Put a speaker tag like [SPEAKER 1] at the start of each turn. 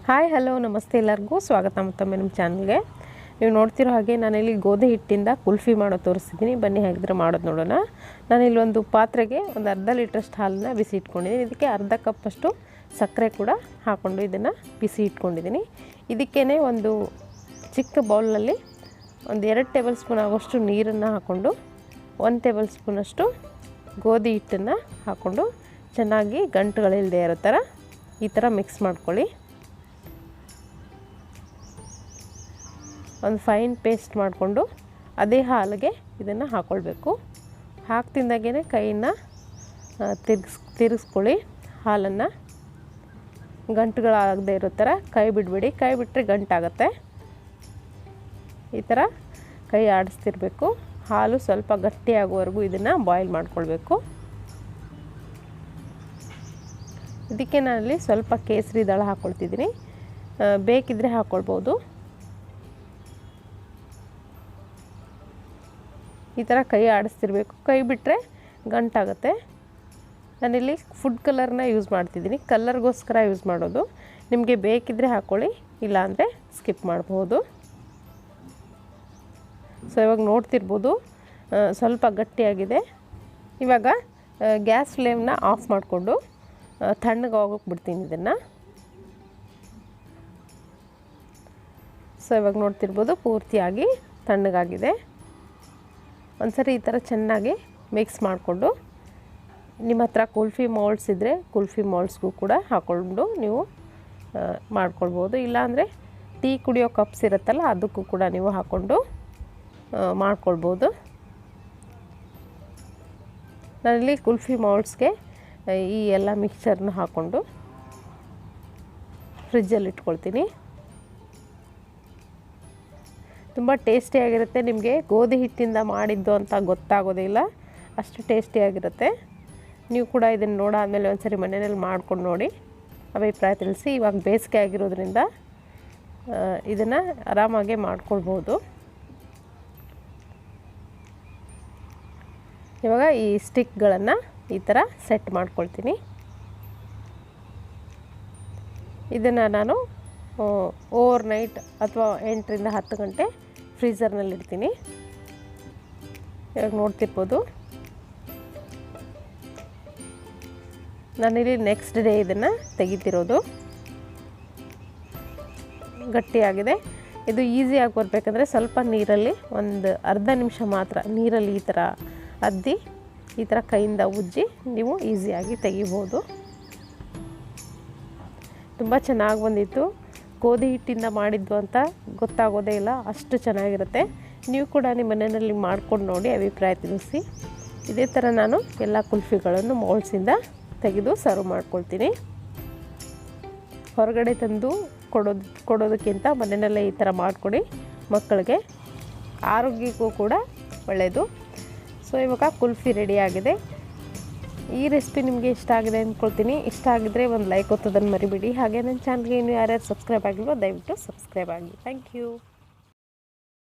[SPEAKER 1] Hi hello ನಮಸ್ತೆ ಎಲ್ಲರಿಗೂ ಸ್ವಾಗತ ಮತ್ತೊಮ್ಮೆ ನಮ್ಮ ಚಾನಲ್ಗೆ. ನೀವು ನೋಡ್ತಿರೋ ಹಾಗೆ ನಾನಿಲ್ಲಿ ಗೋಧಿ ಹಿಟ್ಟಿಂದ ಕುಲ್ಫಿ ಮಾಡೋದು ತೋರಿಸ್ತಿದ್ದೀನಿ. ಬನ್ನಿ ಹಾಗಿದ್ರೆ ಮಾಡೋದು ನೋಡೋಣ. ನಾನಿಲ್ಲಿ ಒಂದು ಪಾತ್ರೆಗೆ ಒಂದು ಅರ್ಧ ಲೀಟ್ರಷ್ಟು ಹಾಲನ್ನ ಬಿಸಿ ಇಟ್ಕೊಂಡಿದ್ದೀನಿ. ಇದಕ್ಕೆ ಅರ್ಧ ಕಪ್ಪಷ್ಟು ಸಕ್ಕರೆ ಕೂಡ ಹಾಕ್ಕೊಂಡು ಇದನ್ನು ಬಿಸಿ ಇಟ್ಕೊಂಡಿದ್ದೀನಿ. ಇದಕ್ಕೇ ಒಂದು ಚಿಕ್ಕ ಬೌಲ್ನಲ್ಲಿ ಒಂದು 2 ಟೇಬಲ್ ಸ್ಪೂನ್ ಆಗೋಷ್ಟು ನೀರನ್ನು ಹಾಕ್ಕೊಂಡು 1 ಟೇಬಲ್ ಸ್ಪೂನಷ್ಟು ಗೋಧಿ ಹಿಟ್ಟನ್ನು ಹಾಕ್ಕೊಂಡು ಚೆನ್ನಾಗಿ ಗಂಟುಗಳಿಲ್ಲದೆ ಇರೋ ಥರ ಈ ಥರ ಮಿಕ್ಸ್ ಮಾಡ್ಕೊಳ್ಳಿ. ಒಂದು ಫೈನ್ ಪೇಸ್ಟ್ ಮಾಡಿಕೊಂಡು ಅದೇ ಹಾಲಿಗೆ ಇದನ್ನು ಹಾಕ್ಕೊಳ್ಬೇಕು. ಹಾಕ್ತಿದ್ದಾಗೇ ಕೈಯನ್ನು ತಿರುಗಿಸ್ಕೊಳ್ಳಿ. ಹಾಲನ್ನು ಗಂಟುಗಳಾಗದೇ ಇರೋ ಥರ ಕೈ ಬಿಡಬೇಡಿ. ಕೈ ಬಿಟ್ಟರೆ ಗಂಟಾಗುತ್ತೆ. ಈ ಥರ ಕೈ ಆಡಿಸ್ತಿರ್ಬೇಕು. ಹಾಲು ಸ್ವಲ್ಪ ಗಟ್ಟಿಯಾಗುವವರೆಗೂ ಇದನ್ನು ಬಾಯ್ಲ್ ಮಾಡ್ಕೊಳ್ಬೇಕು. ಇದಕ್ಕೆ ನಾನಲ್ಲಿ ಸ್ವಲ್ಪ ಕೇಸರಿ ದಳ ಹಾಕ್ಕೊಳ್ತಿದ್ದೀನಿ. ಬೇಕಿದ್ದರೆ ಹಾಕ್ಕೊಳ್ಬೋದು. ಈ ಥರ ಕೈ ಆಡಿಸ್ತಿರ್ಬೇಕು. ಕೈ ಬಿಟ್ಟರೆ ಗಂಟಾಗುತ್ತೆ. ನಾನಿಲ್ಲಿ ಫುಡ್ ಕಲರ್ನ ಯೂಸ್ ಮಾಡ್ತಿದ್ದೀನಿ. ಕಲರ್ಗೋಸ್ಕರ ಯೂಸ್ ಮಾಡೋದು. ನಿಮಗೆ ಬೇಕಿದ್ದರೆ ಹಾಕ್ಕೊಳ್ಳಿ, ಇಲ್ಲಾಂದರೆ ಸ್ಕಿಪ್ ಮಾಡ್ಬೋದು. ಸೊ ಇವಾಗ ನೋಡ್ತಿರ್ಬೋದು ಸ್ವಲ್ಪ ಗಟ್ಟಿಯಾಗಿದೆ. ಇವಾಗ ಗ್ಯಾಸ್ ಫ್ಲೇಮ್ನ ಆಫ್ ಮಾಡಿಕೊಂಡು ತಣ್ಣಗೆ ಹೋಗೋಕೆ ಬಿಡ್ತೀನಿ ಇದನ್ನು. ಸೊ ಇವಾಗ ನೋಡ್ತಿರ್ಬೋದು ಪೂರ್ತಿಯಾಗಿ ತಣ್ಣಗಾಗಿದೆ. ಒಂದ್ಸರಿ ಈ ಥರ ಚೆನ್ನಾಗಿ ಮಿಕ್ಸ್ ಮಾಡಿಕೊಂಡು ನಿಮ್ಮ ಹತ್ರ ಕುಲ್ಫಿ ಮೌಲ್ಡ್ಸ್ ಇದ್ದರೆ ಕುಲ್ಫಿ ಮೌಲ್ಡ್ಸ್ಗೂ ಕೂಡ ಹಾಕ್ಕೊಂಡು ನೀವು ಮಾಡ್ಕೊಳ್ಬೋದು. ಇಲ್ಲಾಂದರೆ ಟೀ ಕುಡಿಯೋ ಕಪ್ಸ್ ಇರುತ್ತಲ್ಲ ಅದಕ್ಕೂ ಕೂಡ ನೀವು ಹಾಕ್ಕೊಂಡು ಮಾಡ್ಕೊಳ್ಬೋದು. ನಾನಿಲ್ಲಿ ಕುಲ್ಫಿ ಮೌಲ್ಡ್ಸ್ಗೆ ಈ ಎಲ್ಲ ಮಿಕ್ಸ್ಚರ್ನ ಹಾಕ್ಕೊಂಡು ಫ್ರಿಜ್ಜಲ್ಲಿ ಇಟ್ಕೊಳ್ತೀನಿ. ತುಂಬ ಟೇಸ್ಟಿಯಾಗಿರುತ್ತೆ. ನಿಮಗೆ ಗೋಧಿ ಹಿಟ್ಟಿಂದ ಮಾಡಿದ್ದು ಅಂತ ಗೊತ್ತಾಗೋದಿಲ್ಲ, ಅಷ್ಟು ಟೇಸ್ಟಿಯಾಗಿರುತ್ತೆ. ನೀವು ಕೂಡ ಇದನ್ನು ನೋಡಾದಮೇಲೆ ಒಂದ್ಸರಿ ಮನೆಯಲ್ಲಿ ಮಾಡ್ಕೊಂಡು ನೋಡಿ ಅಭಿಪ್ರಾಯ ತಿಳಿಸಿ. ಇವಾಗ ಬೇಸಿಗೆ ಆಗಿರೋದ್ರಿಂದ ಇದನ್ನು ಆರಾಮಾಗೆ ಮಾಡ್ಕೊಳ್ಬೋದು. ಇವಾಗ ಈ ಸ್ಟಿಕ್ಗಳನ್ನು ಈ ಥರ ಸೆಟ್ ಮಾಡ್ಕೊಳ್ತೀನಿ. ಇದನ್ನು ನಾನು ಓವರ್ ನೈಟ್ ಅಥವಾ 8ರಿಂದ 10 ಗಂಟೆ ಫ್ರೀಝರ್ನಲ್ಲಿ ಇಡ್ತೀನಿ. ಇವಾಗ ನೋಡ್ತಿರ್ಬೋದು ನಾನಿಲ್ಲಿ ನೆಕ್ಸ್ಟ್ ಡೇ ಇದನ್ನು ತೆಗಿತಿರೋದು. ಗಟ್ಟಿಯಾಗಿದೆ. ಇದು ಈಸಿಯಾಗಿ ಬರಬೇಕಂದ್ರೆ ಸ್ವಲ್ಪ ನೀರಲ್ಲಿ ಒಂದು ಅರ್ಧ ನಿಮಿಷ ಮಾತ್ರ ನೀರಲ್ಲಿ ಈ ಥರ ಅದ್ದಿ ಈ ಥರ ಕೈಯಿಂದ ಉಜ್ಜಿ ನೀವು ಈಸಿಯಾಗಿ ತೆಗಿಬೋದು. ತುಂಬ ಚೆನ್ನಾಗಿ ಬಂದಿತ್ತು. ಗೋಧಿ ಹಿಟ್ಟಿಂದ ಮಾಡಿದ್ದು ಅಂತ ಗೊತ್ತಾಗೋದೇ ಇಲ್ಲ, ಅಷ್ಟು ಚೆನ್ನಾಗಿರುತ್ತೆ. ನೀವು ಕೂಡ ನಿಮ್ಮ ಮನೆಯಲ್ಲಿ ಮಾಡ್ಕೊಂಡು ನೋಡಿ ಅಭಿಪ್ರಾಯ ತಿಳಿಸಿ. ಇದೇ ಥರ ನಾನು ಎಲ್ಲ ಕುಲ್ಫಿಗಳನ್ನು ಮೌಲ್ಡ್ಸಿಂದ ತೆಗೆದು ಸರ್ವ್ ಮಾಡ್ಕೊಳ್ತೀನಿ. ಹೊರಗಡೆ ತಂದು ಕೊಡೋದಕ್ಕಿಂತ ಮನೆಯಲ್ಲೇ ಈ ಥರ ಮಾಡಿಕೊಡಿ. ಮಕ್ಕಳಿಗೆ ಆರೋಗ್ಯಕ್ಕೂ ಕೂಡ ಒಳ್ಳೆಯದು. ಸೊ ಇವಾಗ ಕುಲ್ಫಿ ರೆಡಿಯಾಗಿದೆ. ಈ ರೆಸಿಪಿ ನಿಮಗೆ ಇಷ್ಟ ಆಗಿದೆ ಅಂದ್ಕೊಳ್ತೀನಿ. ಇಷ್ಟ ಆಗಿದ್ದರೆ ಒಂದು ಲೈಕ್ ಒತ್ತೋದನ್ನು ಮರಿಬೇಡಿ. ಹಾಗೆ ನನ್ನ ಚಾನಲ್ಗೆ ಇನ್ನೂ ಯಾರ್ಯಾರು ಸಬ್ಸ್ಕ್ರೈಬ್ ಆಗಿಲ್ವೋ ದಯವಿಟ್ಟು ಸಬ್ಸ್ಕ್ರೈಬ್ ಆಗಿ. Thank you.